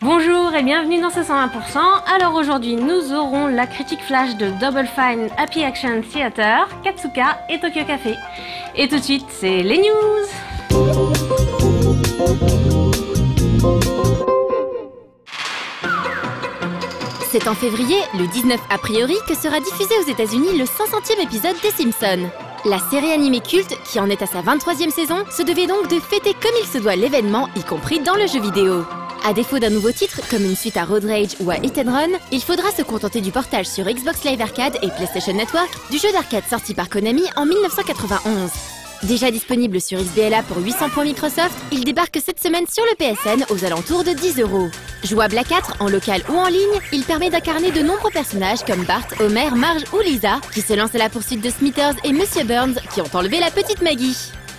Bonjour et bienvenue dans ce 120%. Alors aujourd'hui nous aurons la critique flash de Double Fine, Happy Action Theater, Katsuka et Tokyo Café. Et tout de suite c'est les news. C'est en février, le 19 a priori, que sera diffusé aux États-Unis le 500e épisode des Simpsons. La série animée culte, qui en est à sa 23e saison, se devait donc de fêter comme il se doit l'événement, y compris dans le jeu vidéo. À défaut d'un nouveau titre, comme une suite à Road Rage ou à Hit & Run, il faudra se contenter du portage sur Xbox Live Arcade et PlayStation Network du jeu d'arcade sorti par Konami en 1991. Déjà disponible sur XBLA pour 800 points Microsoft, il débarque cette semaine sur le PSN aux alentours de 10 €. Jouable à 4, en local ou en ligne, il permet d'incarner de nombreux personnages comme Bart, Homer, Marge ou Lisa, qui se lancent à la poursuite de Smithers et Monsieur Burns, qui ont enlevé la petite Maggie.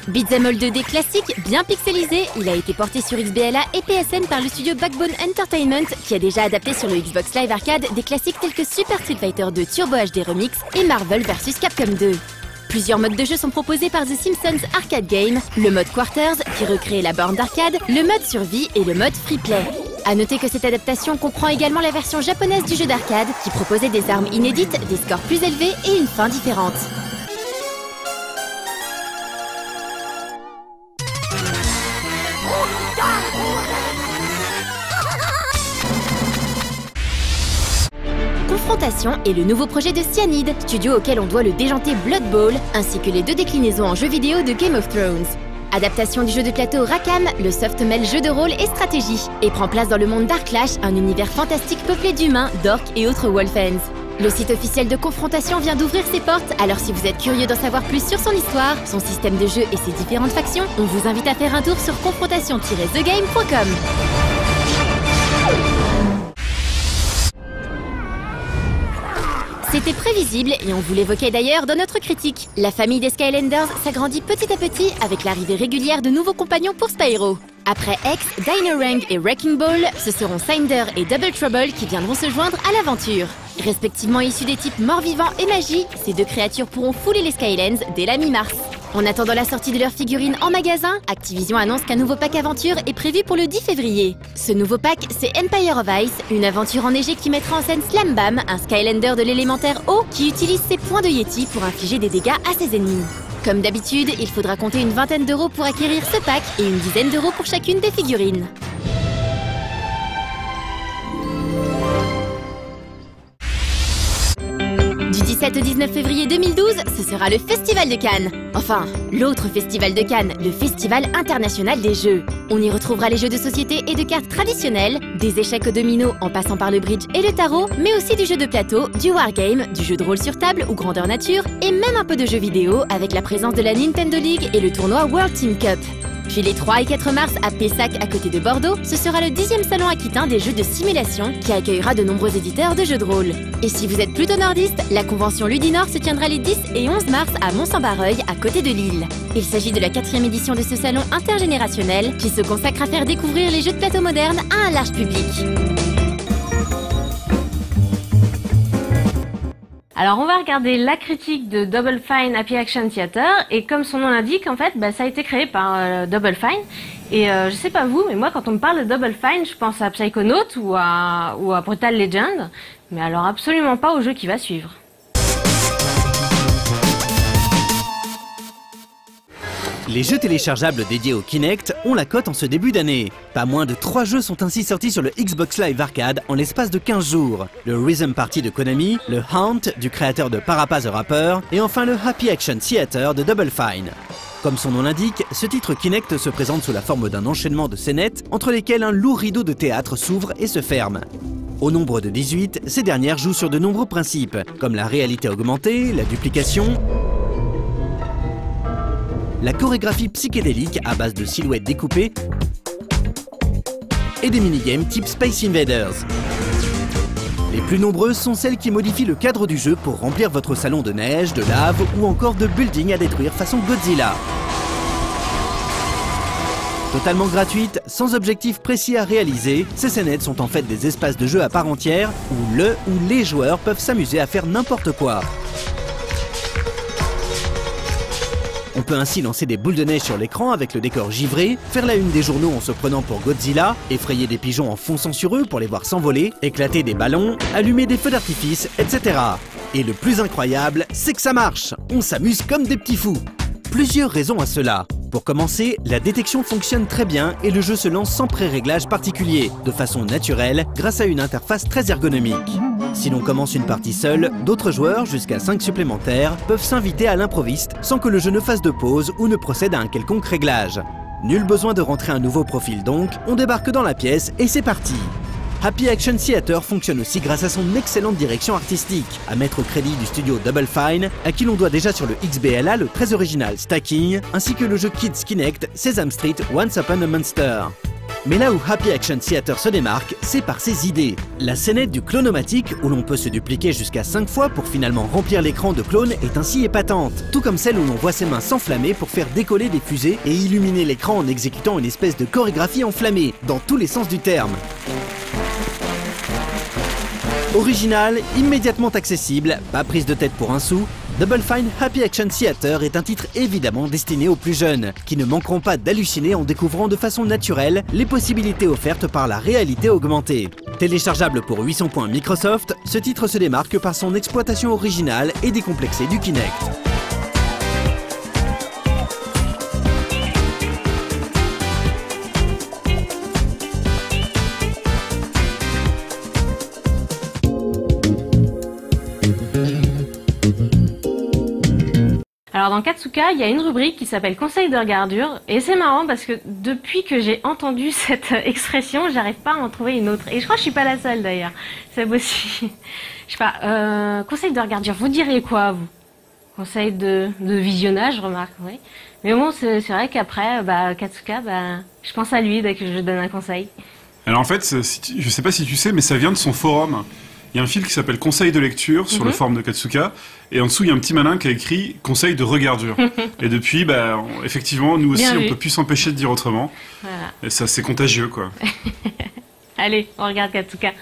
Beat'em all 2D classique, bien pixelisé, il a été porté sur XBLA et PSN par le studio Backbone Entertainment, qui a déjà adapté sur le Xbox Live Arcade des classiques tels que Super Street Fighter 2 Turbo HD Remix et Marvel vs Capcom 2. Plusieurs modes de jeu sont proposés par The Simpsons Arcade Game, le mode Quarters, qui recrée la borne d'arcade, le mode Survie et le mode Free Play. A noter que cette adaptation comprend également la version japonaise du jeu d'arcade, qui proposait des armes inédites, des scores plus élevés et une fin différente. Confrontation est le nouveau projet de Cyanide, studio auquel on doit le déjanté Blood Bowl, ainsi que les 2 déclinaisons en jeu vidéo de Game of Thrones. Adaptation du jeu de plateau Rackham, le soft mêle jeu de rôle et stratégie, et prend place dans le monde Darklash, un univers fantastique peuplé d'humains, d'orques et autres wolfens. Le site officiel de Confrontation vient d'ouvrir ses portes, alors si vous êtes curieux d'en savoir plus sur son histoire, son système de jeu et ses différentes factions, on vous invite à faire un tour sur confrontation-thegame.com. C'était prévisible et on vous l'évoquait d'ailleurs dans notre critique. La famille des Skylanders s'agrandit petit à petit avec l'arrivée régulière de nouveaux compagnons pour Spyro. Après X, Dino-Rang et Wrecking Ball, ce seront Cinder et Double Trouble qui viendront se joindre à l'aventure. Respectivement issus des types mort-vivant et magie, ces 2 créatures pourront fouler les Skylands dès la mi-mars. En attendant la sortie de leurs figurines en magasin, Activision annonce qu'un nouveau pack aventure est prévu pour le 10 février. Ce nouveau pack, c'est Empire of Ice, une aventure enneigée qui mettra en scène Slam Bam, un Skylander de l'élémentaire eau qui utilise ses points de Yeti pour infliger des dégâts à ses ennemis. Comme d'habitude, il faudra compter une vingtaine d'euros pour acquérir ce pack et une dizaine d'euros pour chacune des figurines. Du 17 au 19 février 2012, ce sera le Festival de Cannes. Enfin, l'autre Festival de Cannes, le Festival international des jeux. On y retrouvera les jeux de société et de cartes traditionnels, des échecs au domino en passant par le bridge et le tarot, mais aussi du jeu de plateau, du wargame, du jeu de rôle sur table ou grandeur nature, et même un peu de jeux vidéo avec la présence de la Nintendo League et le tournoi World Team Cup. Puis les 3 et 4 mars à Pessac, à côté de Bordeaux, ce sera le 10e salon aquitain des jeux de simulation qui accueillera de nombreux éditeurs de jeux de rôle. Et si vous êtes plutôt nordiste, la convention Ludinor se tiendra les 10 et 11 mars à Mont-Saint-Barreuil, à côté de Lille. Il s'agit de la 4e édition de ce salon intergénérationnel qui se consacre à faire découvrir les jeux de plateau modernes à un large public. Alors on va regarder la critique de Double Fine Happy Action Theater et comme son nom l'indique en fait ça a été créé par Double Fine et je sais pas vous mais moi quand on me parle de Double Fine je pense à Psychonaut ou à Brutal Legend mais alors absolument pas au jeu qui va suivre. Les jeux téléchargeables dédiés au Kinect ont la cote en ce début d'année. Pas moins de 3 jeux sont ainsi sortis sur le Xbox Live Arcade en l'espace de 15 jours. Le Rhythm Party de Konami, le Haunt du créateur de Parappa the Rapper et enfin le Happy Action Theater de Double Fine. Comme son nom l'indique, ce titre Kinect se présente sous la forme d'un enchaînement de scénettes entre lesquelles un lourd rideau de théâtre s'ouvre et se ferme. Au nombre de 18, ces dernières jouent sur de nombreux principes, comme la réalité augmentée, la duplication, la chorégraphie psychédélique à base de silhouettes découpées et des minigames type Space Invaders. Les plus nombreuses sont celles qui modifient le cadre du jeu pour remplir votre salon de neige, de lave ou encore de buildings à détruire façon Godzilla. Totalement gratuites, sans objectif précis à réaliser, ces scénettes sont en fait des espaces de jeu à part entière où le ou les joueurs peuvent s'amuser à faire n'importe quoi. On peut ainsi lancer des boules de neige sur l'écran avec le décor givré, faire la une des journaux en se prenant pour Godzilla, effrayer des pigeons en fonçant sur eux pour les voir s'envoler, éclater des ballons, allumer des feux d'artifice, etc. Et le plus incroyable, c'est que ça marche! On s'amuse comme des petits fous! Plusieurs raisons à cela. Pour commencer, la détection fonctionne très bien et le jeu se lance sans pré-réglage particulier, de façon naturelle, grâce à une interface très ergonomique. Si l'on commence une partie seule, d'autres joueurs, jusqu'à 5 supplémentaires, peuvent s'inviter à l'improviste sans que le jeu ne fasse de pause ou ne procède à un quelconque réglage. Nul besoin de rentrer un nouveau profil donc, on débarque dans la pièce et c'est parti! Happy Action Theater fonctionne aussi grâce à son excellente direction artistique, à mettre au crédit du studio Double Fine, à qui l'on doit déjà sur le XBLA le très original Stacking, ainsi que le jeu Kids Kinect Sesame Street Once Upon a Monster. Mais là où Happy Action Theater se démarque, c'est par ses idées. La scénette du clonomatique, où l'on peut se dupliquer jusqu'à 5 fois pour finalement remplir l'écran de clones, est ainsi épatante. Tout comme celle où l'on voit ses mains s'enflammer pour faire décoller des fusées et illuminer l'écran en exécutant une espèce de chorégraphie enflammée, dans tous les sens du terme. Original, immédiatement accessible, pas prise de tête pour un sou, Double Fine Happy Action Theater est un titre évidemment destiné aux plus jeunes, qui ne manqueront pas d'halluciner en découvrant de façon naturelle les possibilités offertes par la réalité augmentée. Téléchargeable pour 800 points Microsoft, ce titre se démarque par son exploitation originale et décomplexée du Kinect. Alors dans Katsuka, il y a une rubrique qui s'appelle Conseil de regardure et c'est marrant parce que depuis que j'ai entendu cette expression, j'arrive pas à en trouver une autre. Et je crois que je suis pas la seule d'ailleurs. C'est aussi. Je sais pas. Conseil de regardure, vous diriez quoi vous? Conseil de visionnage, remarque, oui. Mais bon, c'est vrai qu'après, Katsuka, je pense à lui dès que je donne un conseil. Alors en fait, je sais pas si tu sais, mais ça vient de son forum. Il y a un fil qui s'appelle Conseil de lecture sur le forum de Katsuka, et en dessous il y a un petit malin qui a écrit Conseil de regardure. Et depuis, effectivement, nous aussi, on peut plus s'empêcher de dire autrement. Voilà. Et ça, c'est contagieux, quoi. Allez, on regarde Katsuka.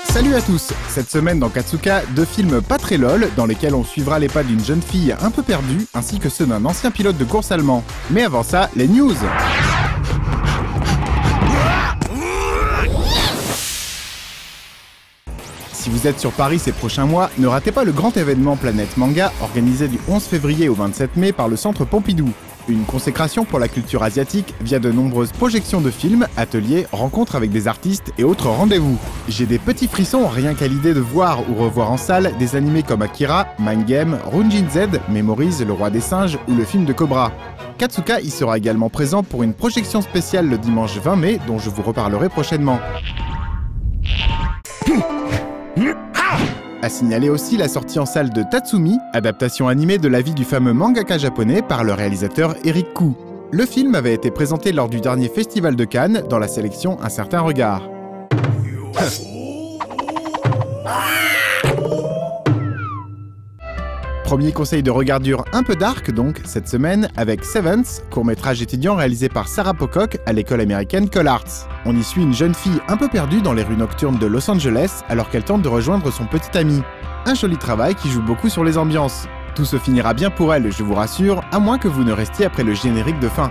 Salut à tous! Cette semaine dans Katsuka, 2 films pas très lol dans lesquels on suivra les pas d'une jeune fille un peu perdue ainsi que ceux d'un ancien pilote de course allemand. Mais avant ça, les news! Si vous êtes sur Paris ces prochains mois, ne ratez pas le grand événement Planète Manga organisé du 11 février au 27 mai par le Centre Pompidou. Une consécration pour la culture asiatique via de nombreuses projections de films, ateliers, rencontres avec des artistes et autres rendez-vous. J'ai des petits frissons rien qu'à l'idée de voir ou revoir en salle des animés comme Akira, Mind Game, Runjin Z, Memories, Le Roi des Singes ou le film de Cobra. Katsuka y sera également présent pour une projection spéciale le dimanche 20 mai dont je vous reparlerai prochainement. A signaler aussi la sortie en salle de Tatsumi, adaptation animée de la vie du fameux mangaka japonais par le réalisateur Eric Koo. Le film avait été présenté lors du dernier festival de Cannes dans la sélection Un certain regard. Premier conseil de regardure un peu dark donc cette semaine avec Seventh, court-métrage étudiant réalisé par Sarah Pocock à l'école américaine Cole Arts. On y suit une jeune fille un peu perdue dans les rues nocturnes de Los Angeles alors qu'elle tente de rejoindre son petit ami. Un joli travail qui joue beaucoup sur les ambiances. Tout se finira bien pour elle, je vous rassure, à moins que vous ne restiez après le générique de fin.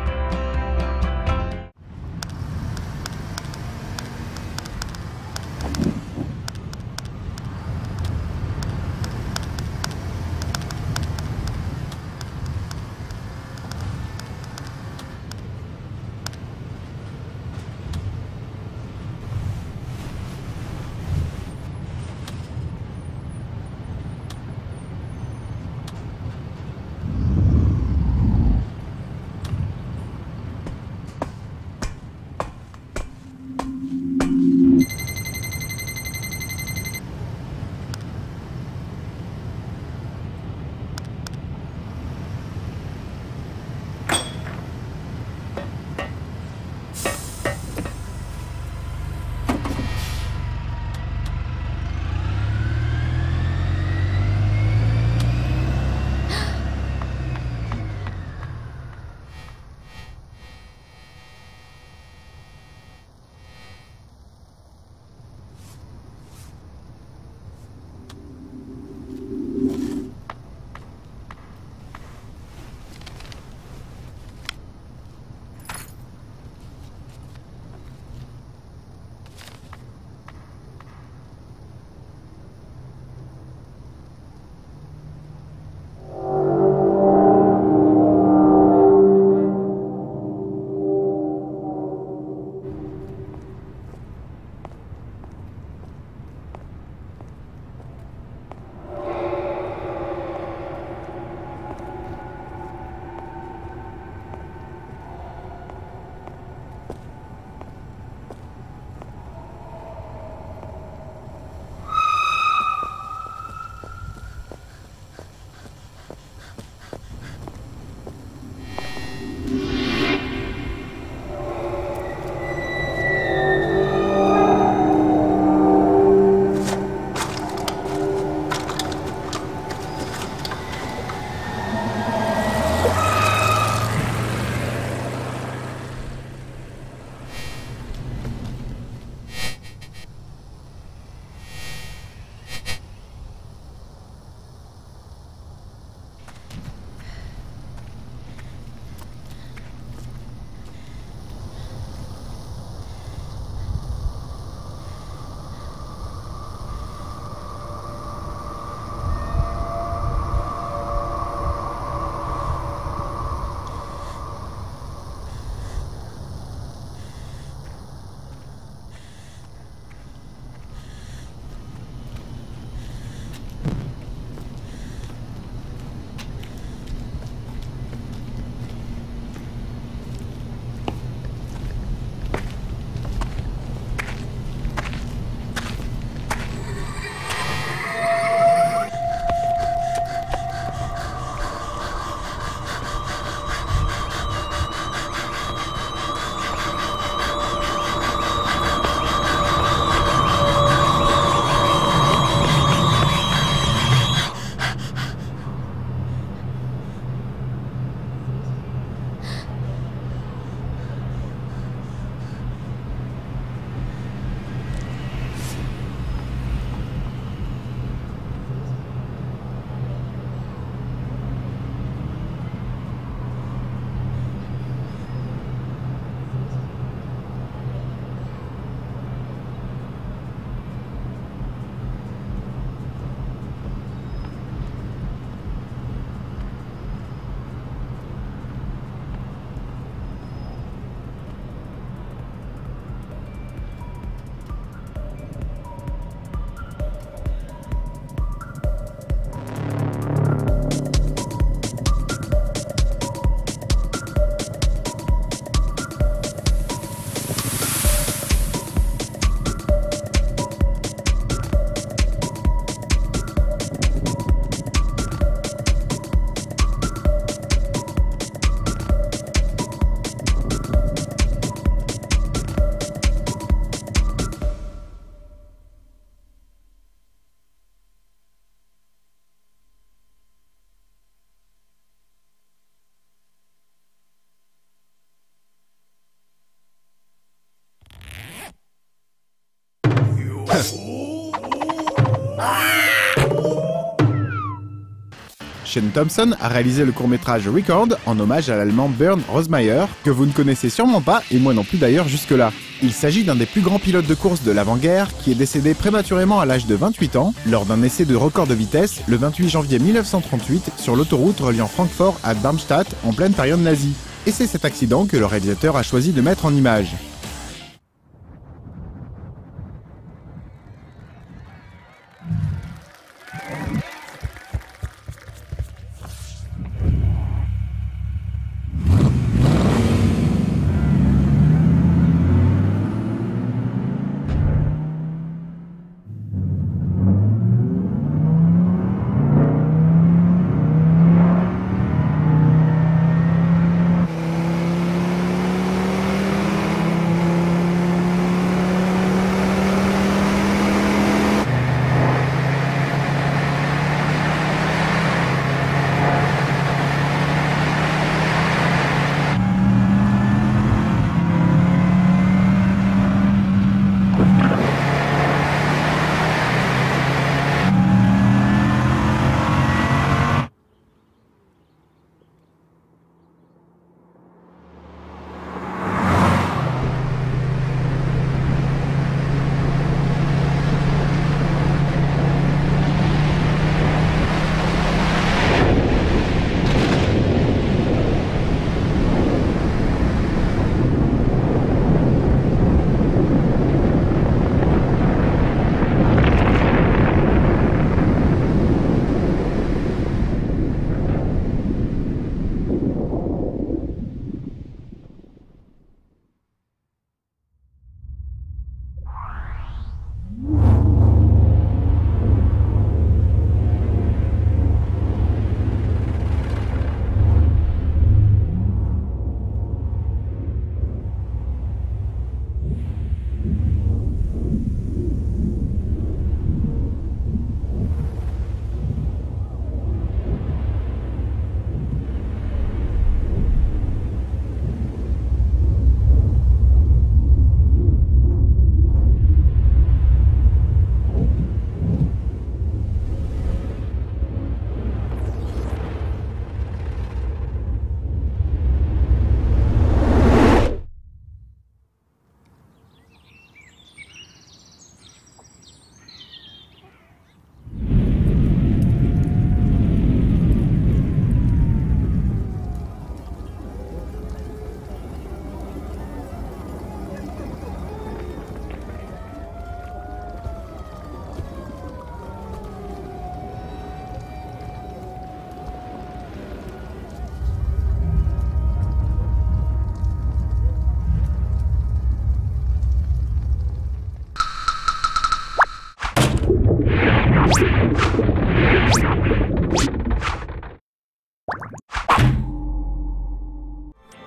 Sean Thompson a réalisé le court-métrage Record en hommage à l'allemand Bernd Rosemeyer, que vous ne connaissez sûrement pas, et moi non plus d'ailleurs jusque-là. Il s'agit d'un des plus grands pilotes de course de l'avant-guerre qui est décédé prématurément à l'âge de 28 ans lors d'un essai de record de vitesse le 28 janvier 1938 sur l'autoroute reliant Francfort à Darmstadt en pleine période nazie. Et c'est cet accident que le réalisateur a choisi de mettre en image.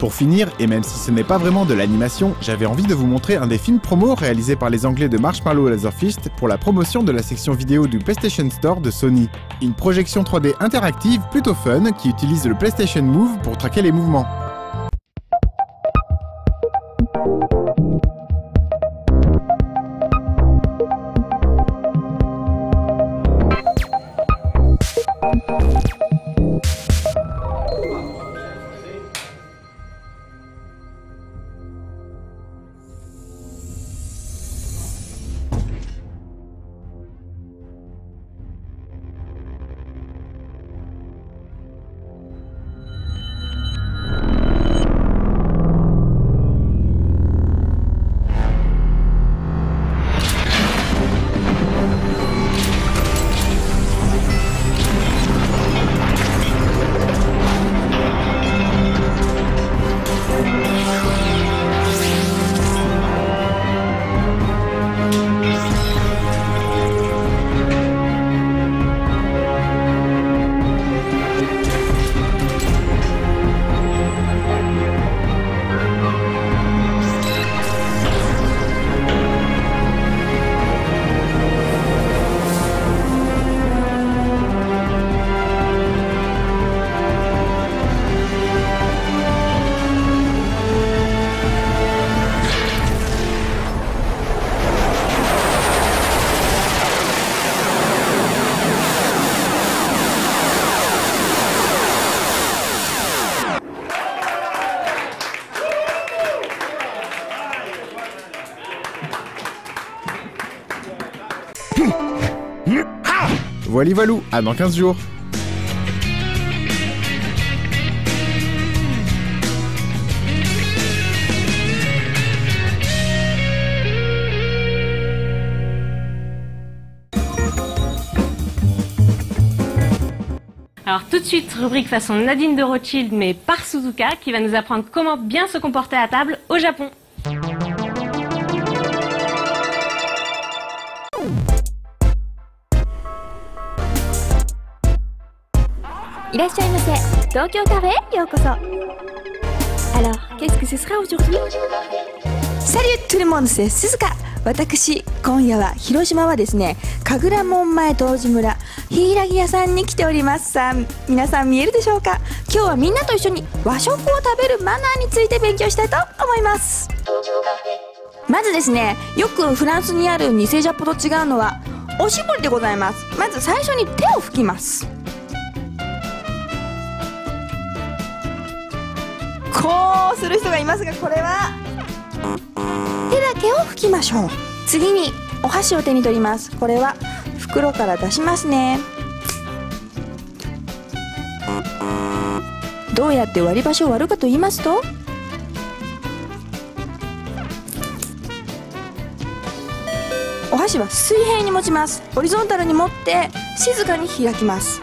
Pour finir, et même si ce n'est pas vraiment de l'animation, j'avais envie de vous montrer un des films promo réalisés par les Anglais de Marshmallow Laserfist pour la promotion de la section vidéo du PlayStation Store de Sony. Une projection 3D interactive plutôt fun qui utilise le PlayStation Move pour traquer les mouvements. Voili voilou, à dans 15 jours. Alors tout de suite, rubrique façon Nadine de Rothschild, mais par Suzuka, qui va nous apprendre comment bien se comporter à table au Japon. いらっしゃいませ。東京カフェへようこそ。Alors, qu'est-ce que ce sera aujourd'hui? Salut tout le monde, c'est Suzuka。私、今夜は広島はですね、神楽門前東寺村柊屋さんに来ております。さあ、皆さん見えるでしょうか？今日はみんなと一緒に和食を食べるマナーについて勉強したいと思います。まずですね、よくフランスにある偽ジャポと違うのはおしぼりでございます。まず最初に手を拭きます。こうする人がいますが、これは手だけを拭きましょう。次にお箸を手に取ります。これは袋から出しますね。どうやって割り箸を割るかと言いますと、お箸は水平に持ちます。ホリゾンタルに持って静かに開きます。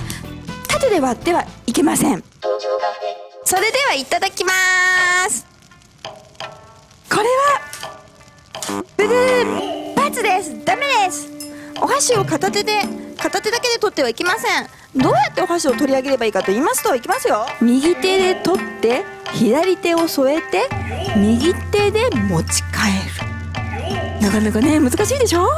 縦で割ってはいけません。それではいただきます。これはブブー、×です。ダメです。お箸を片手だけで取ってはいけません。どうやってお箸を取り上げればいいかと言いますと、いきますよ。右手で取って左手を添えて右手で持ち帰る。なかなかね、難しいでしょ。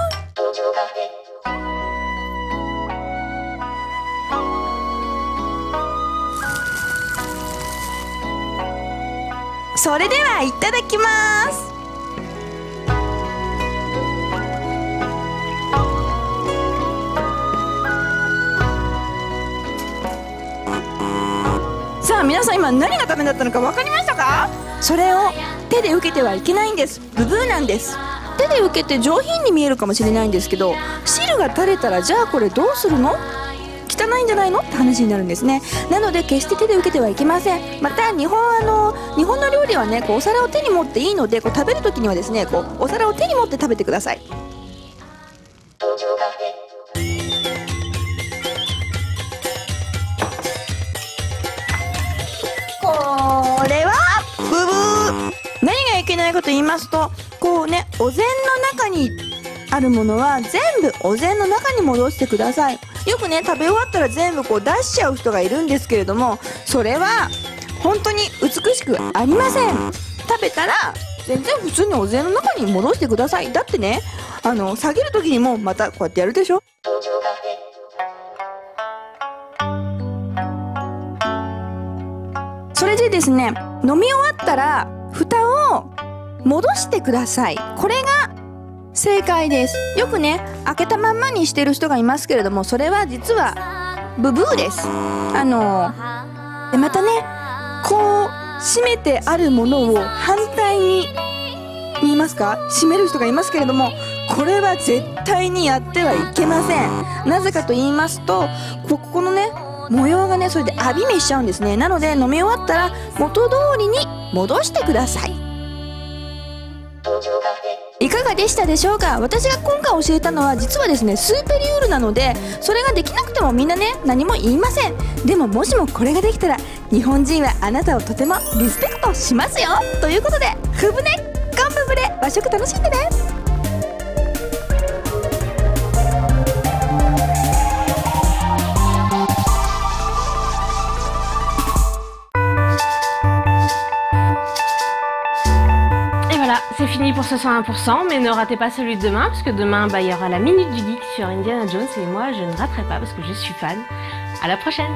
それではいただきます。さあ、皆さん今何がダメだったのか分かりましたか？それを手で受けてはいけないんです。ブブーなんです。手で受けて上品に見えるかもしれないんですけど、汁が垂れたらじゃあこれどうするの？汚いんじゃないのって話になるんですね。なので決して手で受けてはいけません。また日本の料理はね、こうお皿を手に持っていいので、こう食べる時にはですね、こうお皿を手に持って食べてください。これはブブー。何がいけないかと言いますと、こうね、お膳の中にあるものは全部お膳の中に戻してください。よくね、食べ終わったら全部こう出しちゃう人がいるんですけれども、それは本当に美しくありません。食べたら全然普通にお膳の中に戻してください。だってね、下げる時にもまたこうやってやるでしょ。それでですね、飲み終わったら蓋を戻してください。これが正解です。よくね、開けたまんまにしてる人がいますけれども、それは実はブブーです。でまたね、こう閉めてあるものを反対に見えますか？閉める人がいますけれども、これは絶対にやってはいけません。なぜかと言いますと、ここのね、模様がね、それで網目しちゃうんですね。なので飲み終わったら元通りに戻してください。いかがでしたでしょうか？私が今回教えたのは実はですね、スーペリュールなので、それができなくてもみんなね、何も言いません。でももしもこれができたら、日本人はあなたをとてもリスペクトしますよ。ということで、ふぶねガンブブレ和食楽しんでね。C'est fini pour ce 101%, mais ne ratez pas celui de demain, parce que demain, il y aura la Minute du Geek sur Indiana Jones, et moi, je ne raterai pas, parce que je suis fan. À la prochaine!